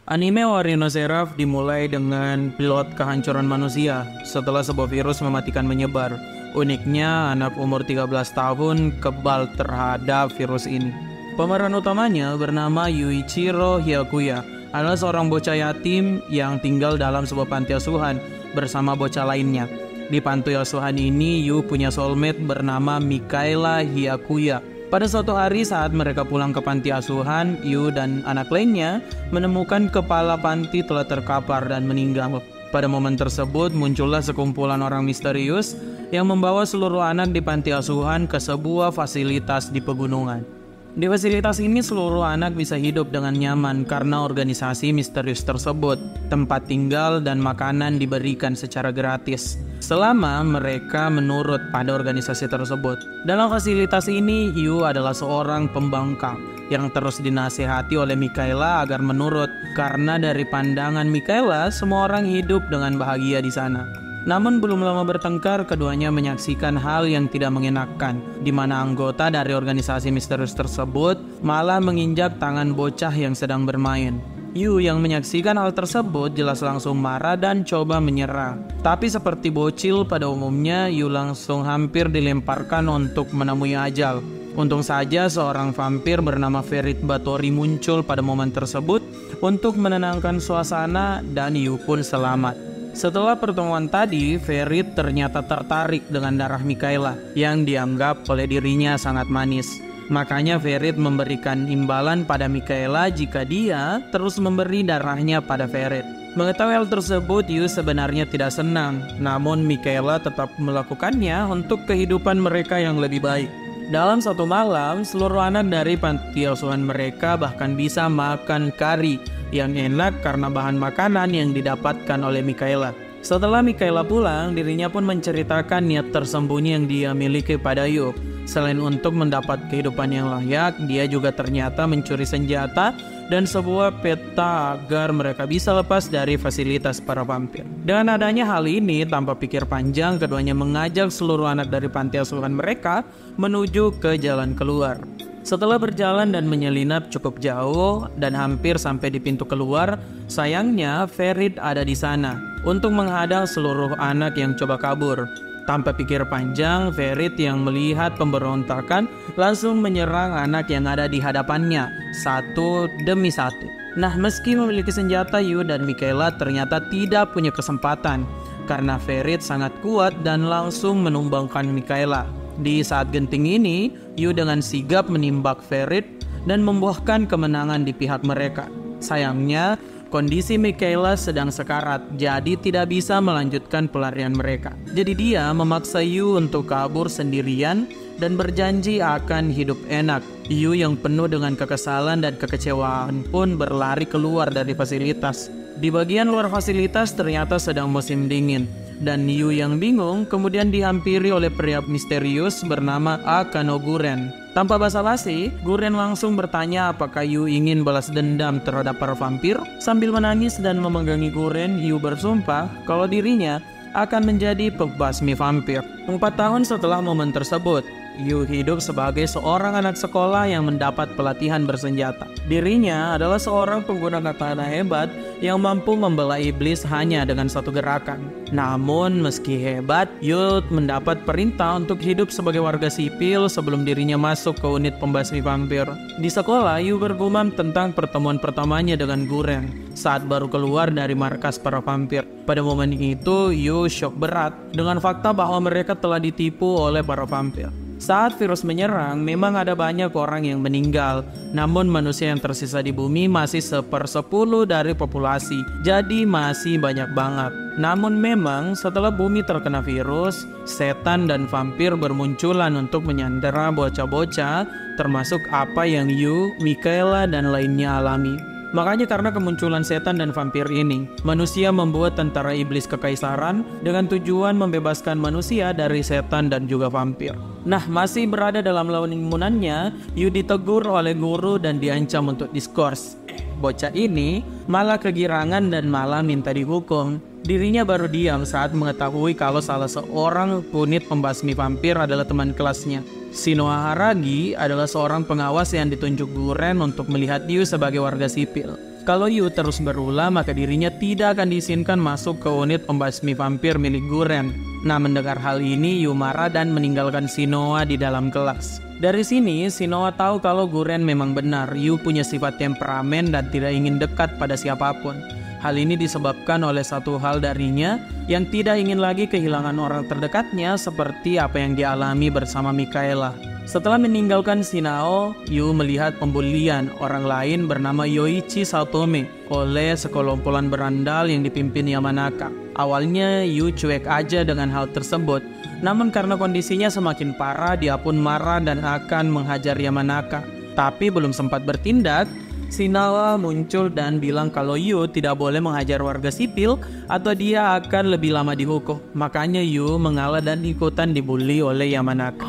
Anime Warrior Seraph dimulai dengan pilot kehancuran manusia setelah sebuah virus mematikan menyebar. Uniknya, anak umur 13 tahun kebal terhadap virus ini. Pemeran utamanya bernama Yuichiro Hyakuya, adalah seorang bocah yatim yang tinggal dalam sebuah panti asuhan bersama bocah lainnya. Di panti asuhan ini, Yu punya soulmate bernama Mikaela Hyakuya. Pada suatu hari saat mereka pulang ke panti asuhan, Yu dan anak lainnya menemukan kepala panti telah terkapar dan meninggal. Pada momen tersebut muncullah sekumpulan orang misterius yang membawa seluruh anak di panti asuhan ke sebuah fasilitas di pegunungan. Di fasilitas ini seluruh anak bisa hidup dengan nyaman karena organisasi misterius tersebut. Tempat tinggal dan makanan diberikan secara gratis selama mereka menurut pada organisasi tersebut. Dalam fasilitas ini, Yu adalah seorang pembangkang yang terus dinasihati oleh Mikaela agar menurut, karena dari pandangan Mikaela semua orang hidup dengan bahagia di sana. Namun belum lama bertengkar, keduanya menyaksikan hal yang tidak mengenakan, di mana anggota dari organisasi misterius tersebut malah menginjak tangan bocah yang sedang bermain. Yu yang menyaksikan hal tersebut jelas langsung marah dan coba menyerang. Tapi seperti bocil pada umumnya, Yu langsung hampir dilemparkan untuk menemui ajal. Untung saja seorang vampir bernama Ferit Batori muncul pada momen tersebut untuk menenangkan suasana dan Yu pun selamat. Setelah pertemuan tadi, Ferit ternyata tertarik dengan darah Mikaela yang dianggap oleh dirinya sangat manis. Makanya Ferit memberikan imbalan pada Mikaela jika dia terus memberi darahnya pada Ferit. Mengetahui hal tersebut, Yu sebenarnya tidak senang, namun Mikaela tetap melakukannya untuk kehidupan mereka yang lebih baik. Dalam satu malam, seluruh anak dari panti asuhan mereka bahkan bisa makan kari yang enak karena bahan makanan yang didapatkan oleh Mikaela. Setelah Mikaela pulang, dirinya pun menceritakan niat tersembunyi yang dia miliki pada Yu. Selain untuk mendapat kehidupan yang layak, dia juga ternyata mencuri senjata dan sebuah peta agar mereka bisa lepas dari fasilitas para vampir. Dengan adanya hal ini, tanpa pikir panjang, keduanya mengajak seluruh anak dari panti asuhan mereka menuju ke jalan keluar. Setelah berjalan dan menyelinap cukup jauh dan hampir sampai di pintu keluar, sayangnya Ferit ada di sana untuk menghadang seluruh anak yang coba kabur. Tanpa pikir panjang, Ferit yang melihat pemberontakan langsung menyerang anak yang ada di hadapannya, satu demi satu. Nah, meski memiliki senjata, Yu dan Mikaela ternyata tidak punya kesempatan karena Ferit sangat kuat dan langsung menumbangkan Mikaela. Di saat genting ini, Yu dengan sigap menimbak Ferit dan membuahkan kemenangan di pihak mereka. Sayangnya, kondisi Mikaela sedang sekarat, jadi tidak bisa melanjutkan pelarian mereka. Jadi dia memaksa Yu untuk kabur sendirian dan berjanji akan hidup enak. Yu yang penuh dengan kekesalan dan kekecewaan pun berlari keluar dari fasilitas. Di bagian luar fasilitas ternyata sedang musim dingin. Dan Yu yang bingung kemudian dihampiri oleh pria misterius bernama Akano Guren. Tanpa basa-basi, Guren langsung bertanya apakah Yu ingin balas dendam terhadap para vampir. Sambil menangis dan memegangi Guren, Yu bersumpah kalau dirinya akan menjadi pembasmi vampir. 4 tahun setelah momen tersebut, Yu hidup sebagai seorang anak sekolah yang mendapat pelatihan bersenjata. Dirinya adalah seorang pengguna katana hebat yang mampu membelah iblis hanya dengan satu gerakan. Namun meski hebat, Yu mendapat perintah untuk hidup sebagai warga sipil sebelum dirinya masuk ke unit pembasmi vampir. Di sekolah, Yu bergumam tentang pertemuan pertamanya dengan Guren saat baru keluar dari markas para vampir. Pada momen itu, Yu shock berat dengan fakta bahwa mereka telah ditipu oleh para vampir. Saat virus menyerang, memang ada banyak orang yang meninggal, namun manusia yang tersisa di bumi masih 1/10 dari populasi, jadi masih banyak banget. Namun memang setelah bumi terkena virus, setan dan vampir bermunculan untuk menyandera bocah-bocah, termasuk apa yang Yu, Mikaela, dan lainnya alami. Makanya karena kemunculan setan dan vampir ini, manusia membuat tentara iblis kekaisaran dengan tujuan membebaskan manusia dari setan dan juga vampir. Nah, masih berada dalam lamunannya, Yu ditegur oleh guru dan diancam untuk diskors. Bocah ini malah kegirangan dan malah minta dihukum. Dirinya baru diam saat mengetahui kalau salah seorang unit pembasmi vampir adalah teman kelasnya. Shinoa Haragi adalah seorang pengawas yang ditunjuk Guren untuk melihat Yu sebagai warga sipil. Kalau Yu terus berulah, maka dirinya tidak akan diizinkan masuk ke unit pembasmi vampir milik Guren. Nah, mendengar hal ini, Yu marah dan meninggalkan Shinoa di dalam kelas. Dari sini, Shinoa tahu kalau Guren memang benar. Yu punya sifat temperamen dan tidak ingin dekat pada siapapun. Hal ini disebabkan oleh satu hal darinya yang tidak ingin lagi kehilangan orang terdekatnya seperti apa yang dialami bersama Mikaela. Setelah meninggalkan Shinao, Yu melihat pembulian orang lain bernama Yoichi Satome oleh sekelompokan berandal yang dipimpin Yamanaka. Awalnya Yu cuek aja dengan hal tersebut, namun karena kondisinya semakin parah, dia pun marah dan akan menghajar Yamanaka. Tapi belum sempat bertindak, Shinawa muncul dan bilang kalau Yu tidak boleh menghajar warga sipil atau dia akan lebih lama dihukum. Makanya Yu mengalah dan ikutan dibully oleh Yamanaka.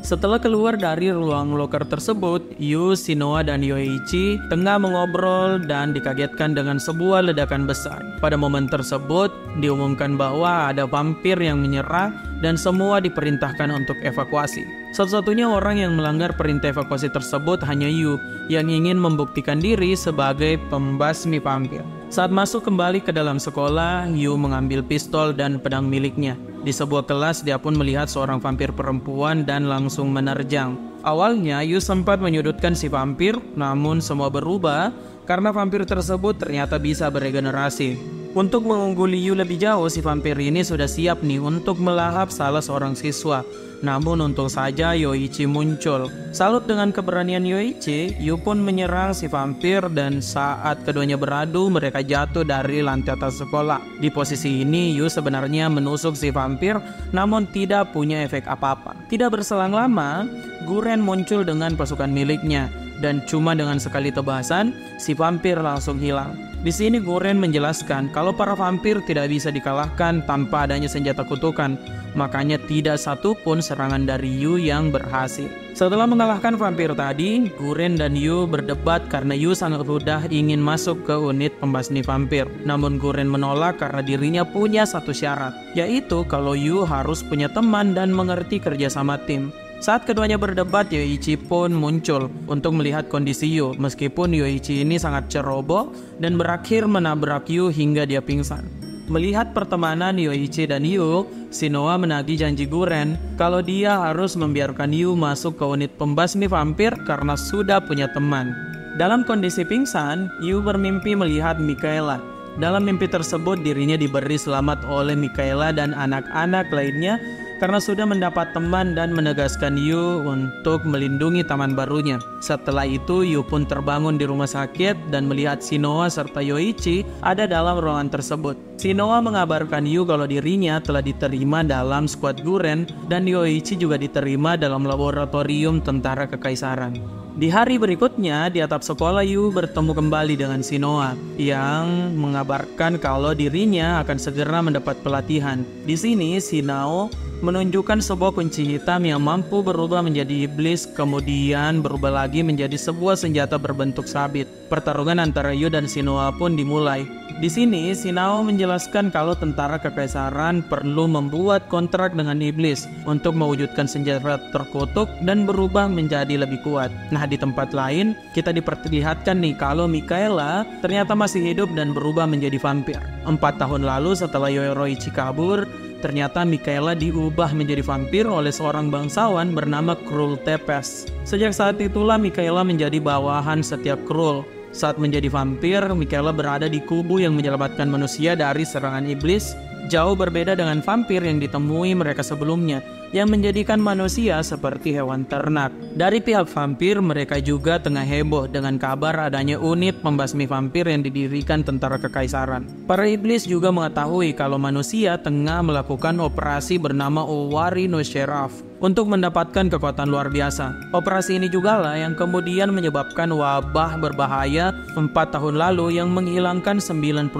Setelah keluar dari ruang loker tersebut, Yu, Shinoa, dan Yoichi tengah mengobrol dan dikagetkan dengan sebuah ledakan besar. Pada momen tersebut, diumumkan bahwa ada vampir yang menyerang dan semua diperintahkan untuk evakuasi. Satu-satunya orang yang melanggar perintah evakuasi tersebut hanya Yu, yang ingin membuktikan diri sebagai pembasmi vampir. Saat masuk kembali ke dalam sekolah, Yu mengambil pistol dan pedang miliknya. Di sebuah kelas, dia pun melihat seorang vampir perempuan dan langsung menerjang. Awalnya, Yu sempat menyudutkan si vampir, namun semua berubah karena vampir tersebut ternyata bisa beregenerasi. Untuk mengungguli Yu lebih jauh, si vampir ini sudah siap nih untuk melahap salah seorang siswa. Namun untung saja Yoichi muncul. Salut dengan keberanian Yoichi, Yu pun menyerang si vampir dan saat keduanya beradu, mereka jatuh dari lantai atas sekolah. Di posisi ini, Yu sebenarnya menusuk si vampir, namun tidak punya efek apa-apa. Tidak berselang lama, Guren muncul dengan pasukan miliknya. Dan cuma dengan sekali tebasan, si vampir langsung hilang. Di sini Guren menjelaskan kalau para vampir tidak bisa dikalahkan tanpa adanya senjata kutukan. Makanya tidak satu pun serangan dari Yu yang berhasil. Setelah mengalahkan vampir tadi, Guren dan Yu berdebat karena Yu sangat mudah ingin masuk ke unit pembasmi vampir. Namun Guren menolak karena dirinya punya satu syarat, yaitu kalau Yu harus punya teman dan mengerti kerjasama tim. Saat keduanya berdebat, Yoichi pun muncul untuk melihat kondisi Yu. Meskipun Yoichi ini sangat ceroboh dan berakhir menabrak Yu hingga dia pingsan. Melihat pertemanan Yoichi dan Yu, Shinoa menagih janji Guren kalau dia harus membiarkan Yu masuk ke unit pembasmi vampir karena sudah punya teman. Dalam kondisi pingsan, Yu bermimpi melihat Mikaela. Dalam mimpi tersebut, dirinya diberi selamat oleh Mikaela dan anak-anak lainnya karena sudah mendapat teman dan menegaskan Yu untuk melindungi taman barunya. Setelah itu, Yu pun terbangun di rumah sakit dan melihat Shinoa serta Yoichi ada dalam ruangan tersebut. Shinoa mengabarkan Yu kalau dirinya telah diterima dalam skuad Guren dan Yoichi juga diterima dalam laboratorium tentara kekaisaran. Di hari berikutnya, di atap sekolah, Yu bertemu kembali dengan Shinoa yang mengabarkan kalau dirinya akan segera mendapat pelatihan. Di sini, Shinoa menunjukkan sebuah kunci hitam yang mampu berubah menjadi iblis, kemudian berubah lagi menjadi sebuah senjata berbentuk sabit. Pertarungan antara Yu dan Shinoa pun dimulai. Di sini, Shinoa menjelaskan kalau tentara kekaisaran perlu membuat kontrak dengan iblis untuk mewujudkan senjata terkutuk dan berubah menjadi lebih kuat. Nah, di tempat lain, kita diperlihatkan nih kalau Mikaela ternyata masih hidup dan berubah menjadi vampir. 4 tahun lalu setelah Yoichi kabur, ternyata Mikaela diubah menjadi vampir oleh seorang bangsawan bernama Krul Tepes. Sejak saat itulah Mikaela menjadi bawahan setiap Krul. Saat menjadi vampir, Mikaela berada di kubu yang menyelamatkan manusia dari serangan iblis, jauh berbeda dengan vampir yang ditemui mereka sebelumnya, yang menjadikan manusia seperti hewan ternak. Dari pihak vampir, mereka juga tengah heboh dengan kabar adanya unit pembasmi vampir yang didirikan tentara kekaisaran. Para iblis juga mengetahui kalau manusia tengah melakukan operasi bernama Owari no Sheriff untuk mendapatkan kekuatan luar biasa. Operasi ini juga lah yang kemudian menyebabkan wabah berbahaya 4 tahun lalu yang menghilangkan 90%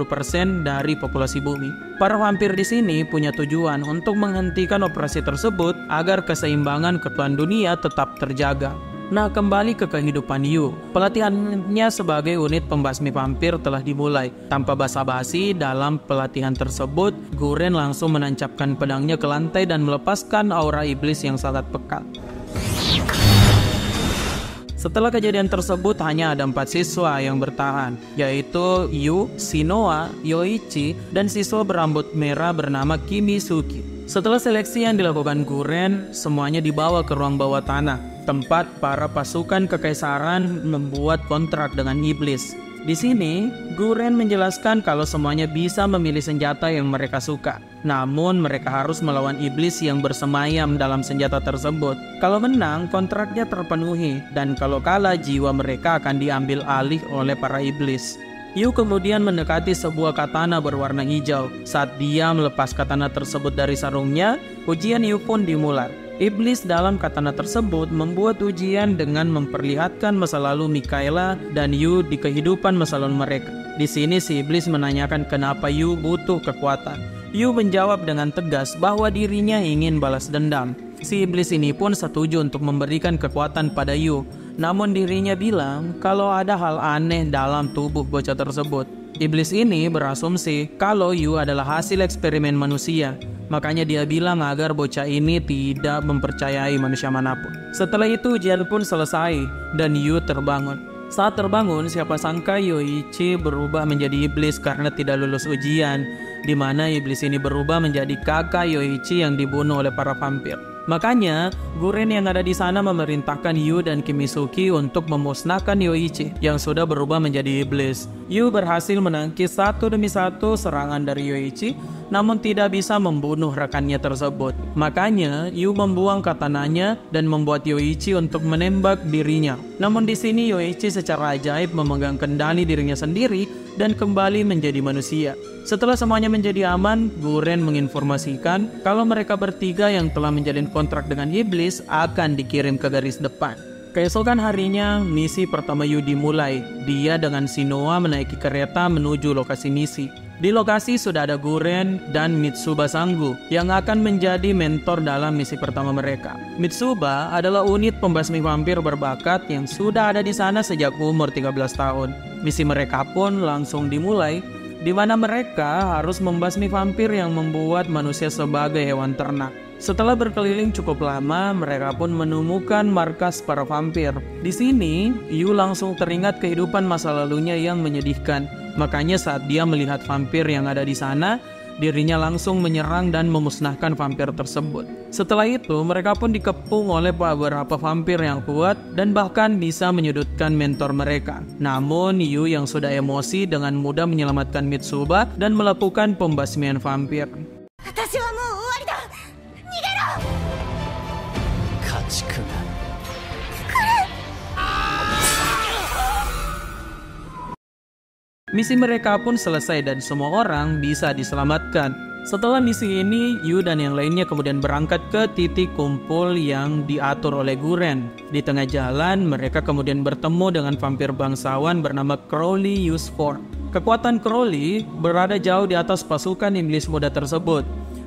dari populasi bumi. Para vampir di sini punya tujuan untuk menghentikan operasi tersebut agar keseimbangan ketuhanan dunia tetap terjaga. Nah, kembali ke kehidupan Yu. Pelatihannya sebagai unit pembasmi vampir telah dimulai. Tanpa basa-basi, dalam pelatihan tersebut, Guren langsung menancapkan pedangnya ke lantai dan melepaskan aura iblis yang sangat pekat. Setelah kejadian tersebut hanya ada 4 siswa yang bertahan, yaitu Yu, Shinoa, Yoichi, dan siswa berambut merah bernama Kimisuki. Setelah seleksi yang dilakukan Guren, semuanya dibawa ke ruang bawah tanah, tempat para pasukan kekaisaran membuat kontrak dengan iblis. Di sini, Guren menjelaskan kalau semuanya bisa memilih senjata yang mereka suka. Namun, mereka harus melawan iblis yang bersemayam dalam senjata tersebut. Kalau menang, kontraknya terpenuhi. Dan kalau kalah, jiwa mereka akan diambil alih oleh para iblis. Yu kemudian mendekati sebuah katana berwarna hijau. Saat dia melepas katana tersebut dari sarungnya, ujian Yu pun dimulai. Iblis dalam katana tersebut membuat ujian dengan memperlihatkan masa lalu Mikaela dan Yu di kehidupan masa lalu mereka. Di sini si iblis menanyakan kenapa Yu butuh kekuatan. Yu menjawab dengan tegas bahwa dirinya ingin balas dendam. Si iblis ini pun setuju untuk memberikan kekuatan pada Yu. Namun dirinya bilang kalau ada hal aneh dalam tubuh bocah tersebut. Iblis ini berasumsi kalau Yu adalah hasil eksperimen manusia. Makanya dia bilang agar bocah ini tidak mempercayai manusia manapun. Setelah itu ujian pun selesai dan Yu terbangun. Saat terbangun, siapa sangka Yoichi berubah menjadi iblis karena tidak lulus ujian, di mana iblis ini berubah menjadi kakak Yoichi yang dibunuh oleh para vampir. Makanya, Guren yang ada di sana memerintahkan Yu dan Kimisuki untuk memusnahkan Yoichi yang sudah berubah menjadi iblis. Yu berhasil menangkis satu demi satu serangan dari Yoichi, namun tidak bisa membunuh rekannya tersebut. Makanya, Yu membuang katananya dan membuat Yoichi untuk menembak dirinya. Namun di sini Yoichi secara ajaib memegang kendali dirinya sendiri dan kembali menjadi manusia. Setelah semuanya menjadi aman, Guren menginformasikan kalau mereka bertiga yang telah menjalin kontrak dengan iblis akan dikirim ke garis depan. Keesokan harinya, misi pertama Yu dimulai. Dia dengan Shinoa menaiki kereta menuju lokasi misi. Di lokasi sudah ada Guren dan Mitsuba Sanggu yang akan menjadi mentor dalam misi pertama mereka. Mitsuba adalah unit pembasmi vampir berbakat yang sudah ada di sana sejak umur 13 tahun. Misi mereka pun langsung dimulai, di mana mereka harus membasmi vampir yang membuat manusia sebagai hewan ternak. Setelah berkeliling cukup lama, mereka pun menemukan markas para vampir. Di sini, Yu langsung teringat kehidupan masa lalunya yang menyedihkan. Makanya saat dia melihat vampir yang ada di sana, dirinya langsung menyerang dan memusnahkan vampir tersebut. Setelah itu, mereka pun dikepung oleh beberapa vampir yang kuat dan bahkan bisa menyudutkan mentor mereka. Namun, Yu yang sudah emosi dengan mudah menyelamatkan Mitsuba dan melakukan pembasmian vampir. Misi mereka pun selesai dan semua orang bisa diselamatkan. Setelah misi ini, Yu dan yang lainnya kemudian berangkat ke titik kumpul yang diatur oleh Guren. Di tengah jalan, mereka kemudian bertemu dengan vampir bangsawan bernama Crowley Usform. Kekuatan Crowley berada jauh di atas pasukan iblis muda tersebut.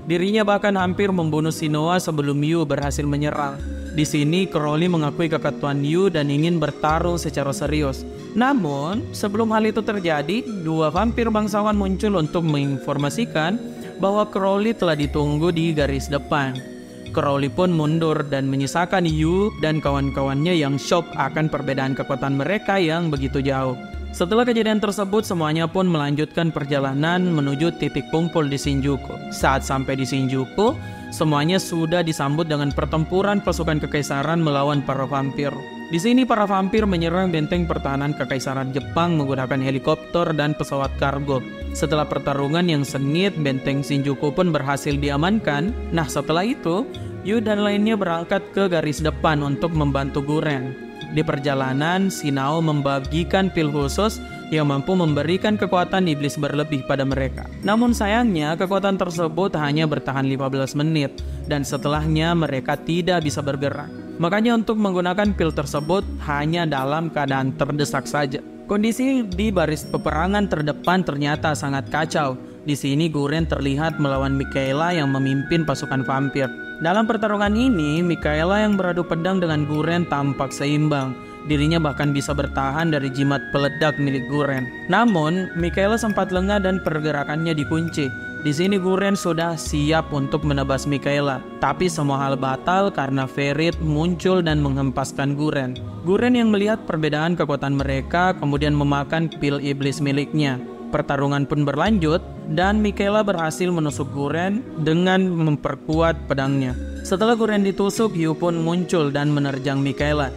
Dirinya bahkan hampir membunuh Shinoa sebelum Yu berhasil menyerang. Di sini Crowley mengakui kekatuan Yu dan ingin bertarung secara serius. Namun, sebelum hal itu terjadi, dua vampir bangsawan muncul untuk menginformasikan bahwa Crowley telah ditunggu di garis depan. Crowley pun mundur dan menyisakan Yu dan kawan-kawannya yang shock akan perbedaan kekuatan mereka yang begitu jauh. Setelah kejadian tersebut, semuanya pun melanjutkan perjalanan menuju titik kumpul di Shinjuku. Saat sampai di Shinjuku, semuanya sudah disambut dengan pertempuran pasukan kekaisaran melawan para vampir. Di sini para vampir menyerang benteng pertahanan kekaisaran Jepang menggunakan helikopter dan pesawat kargo. Setelah pertarungan yang sengit, benteng Shinjuku pun berhasil diamankan. Nah, setelah itu, Yu dan lainnya berangkat ke garis depan untuk membantu Guren. Di perjalanan, Shinao membagikan pil khusus yang mampu memberikan kekuatan iblis berlebih pada mereka. Namun sayangnya, kekuatan tersebut hanya bertahan 15 menit dan setelahnya mereka tidak bisa bergerak. Makanya untuk menggunakan pil tersebut hanya dalam keadaan terdesak saja. Kondisi di baris peperangan terdepan ternyata sangat kacau. Di sini Guren terlihat melawan Mikaela yang memimpin pasukan vampir. Dalam pertarungan ini, Mikaela yang beradu pedang dengan Guren tampak seimbang. Dirinya bahkan bisa bertahan dari jimat peledak milik Guren. Namun, Mikaela sempat lengah dan pergerakannya dikunci. Di sini Guren sudah siap untuk menebas Mikaela, tapi semua hal batal karena Ferit muncul dan menghempaskan Guren. Guren yang melihat perbedaan kekuatan mereka kemudian memakan pil iblis miliknya. Pertarungan pun berlanjut dan Mikaela berhasil menusuk Guren dengan memperkuat pedangnya. Setelah Guren ditusuk, Yu pun muncul dan menerjang Mikaela.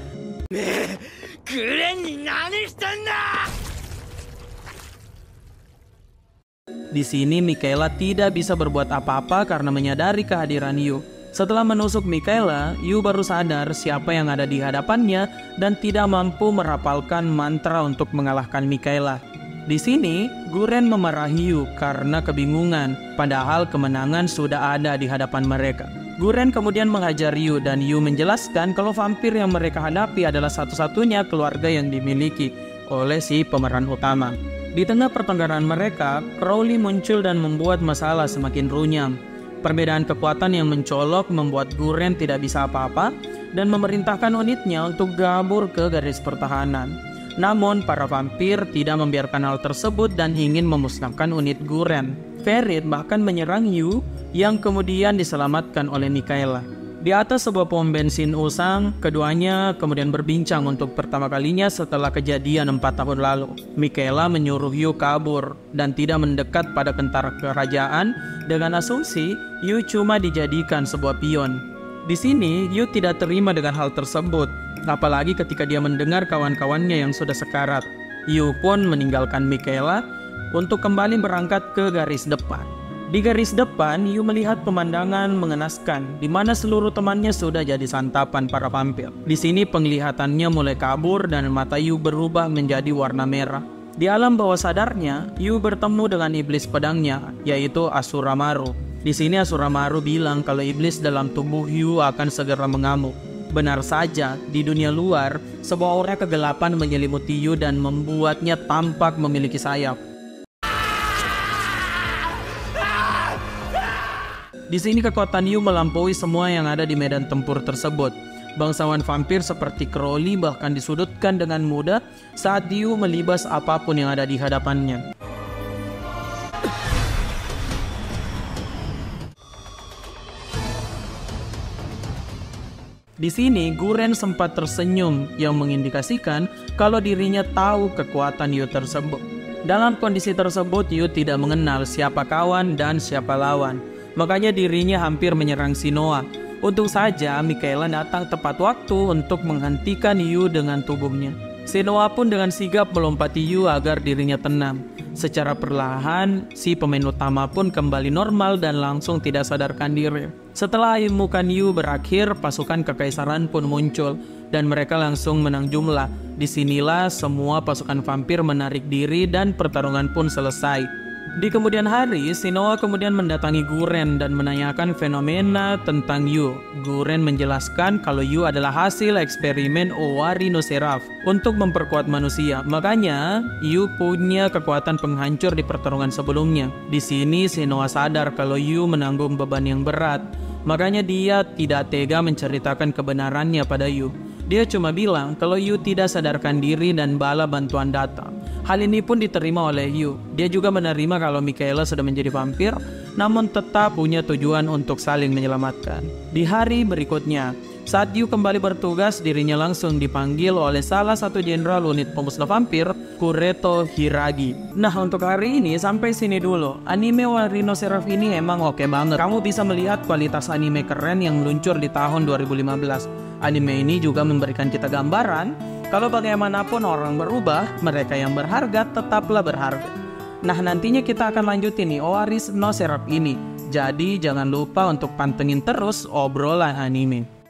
Di sini Mikaela tidak bisa berbuat apa-apa karena menyadari kehadiran Yu. Setelah menusuk Mikaela, Yu baru sadar siapa yang ada di hadapannya dan tidak mampu merapalkan mantra untuk mengalahkan Mikaela. Di sini, Guren memarahi Yu karena kebingungan, padahal kemenangan sudah ada di hadapan mereka. Guren kemudian menghajar Yu dan Yu menjelaskan kalau vampir yang mereka hadapi adalah satu-satunya keluarga yang dimiliki oleh si pemeran utama. Di tengah pertengkaran mereka, Crowley muncul dan membuat masalah semakin runyam. Perbedaan kekuatan yang mencolok membuat Guren tidak bisa apa-apa dan memerintahkan unitnya untuk gabur ke garis pertahanan. Namun, para vampir tidak membiarkan hal tersebut dan ingin memusnahkan unit Guren. Ferit bahkan menyerang Yu yang kemudian diselamatkan oleh Mikaela. Di atas sebuah pom bensin usang, keduanya kemudian berbincang untuk pertama kalinya setelah kejadian 4 tahun lalu. Mikaela menyuruh Yu kabur dan tidak mendekat pada tentara kerajaan dengan asumsi Yu cuma dijadikan sebuah pion. Di sini, Yu tidak terima dengan hal tersebut, apalagi ketika dia mendengar kawan-kawannya yang sudah sekarat. Yu pun meninggalkan Mikaela untuk kembali berangkat ke garis depan. Di garis depan, Yu melihat pemandangan mengenaskan, di mana seluruh temannya sudah jadi santapan para vampir. Di sini penglihatannya mulai kabur dan mata Yu berubah menjadi warna merah. Di alam bawah sadarnya, Yu bertemu dengan iblis pedangnya, yaitu Asura Maru. Di sini Asura Maru bilang kalau iblis dalam tubuh Yu akan segera mengamuk. Benar saja, di dunia luar, sebuah aura kegelapan menyelimuti Yu dan membuatnya tampak memiliki sayap. Di sini kekuatan Yu melampaui semua yang ada di medan tempur tersebut. Bangsawan vampir seperti Crowley bahkan disudutkan dengan mudah saat Yu melibas apapun yang ada di hadapannya. Di sini Guren sempat tersenyum yang mengindikasikan kalau dirinya tahu kekuatan Yu tersebut. Dalam kondisi tersebut, Yu tidak mengenal siapa kawan dan siapa lawan. Makanya dirinya hampir menyerang Shinoa. Untung saja Mikaela datang tepat waktu untuk menghentikan Yu dengan tubuhnya. Shinoa pun dengan sigap melompati Yu agar dirinya tenang. Secara perlahan, si pemain utama pun kembali normal dan langsung tidak sadarkan diri. Setelah ilmukan Yu berakhir, pasukan kekaisaran pun muncul dan mereka langsung menang jumlah. Disinilah semua pasukan vampir menarik diri dan pertarungan pun selesai. Di kemudian hari, Shinoa kemudian mendatangi Guren dan menanyakan fenomena tentang Yu. Guren menjelaskan kalau Yu adalah hasil eksperimen Owari no Seraph untuk memperkuat manusia. Makanya, Yu punya kekuatan penghancur di pertarungan sebelumnya. Di sini, Shinoa sadar kalau Yu menanggung beban yang berat. Makanya dia tidak tega menceritakan kebenarannya pada Yu. Dia cuma bilang kalau Yu tidak sadarkan diri dan bala bantuan datang. Hal ini pun diterima oleh Yu. Dia juga menerima kalau Mikaela sudah menjadi vampir, namun tetap punya tujuan untuk saling menyelamatkan. Di hari berikutnya, saat Yu kembali bertugas, dirinya langsung dipanggil oleh salah satu jenderal unit pemusnah vampir, Kureto Hiragi. Nah, untuk hari ini sampai sini dulu. Anime Owari no Seraph ini emang oke banget. Kamu bisa melihat kualitas anime keren yang meluncur di tahun 2015. Anime ini juga memberikan kita gambaran kalau bagaimanapun orang berubah, mereka yang berharga tetaplah berharga. Nah, nantinya kita akan lanjutin nih Owari no Seraph ini. Jadi jangan lupa untuk pantengin terus obrolan anime.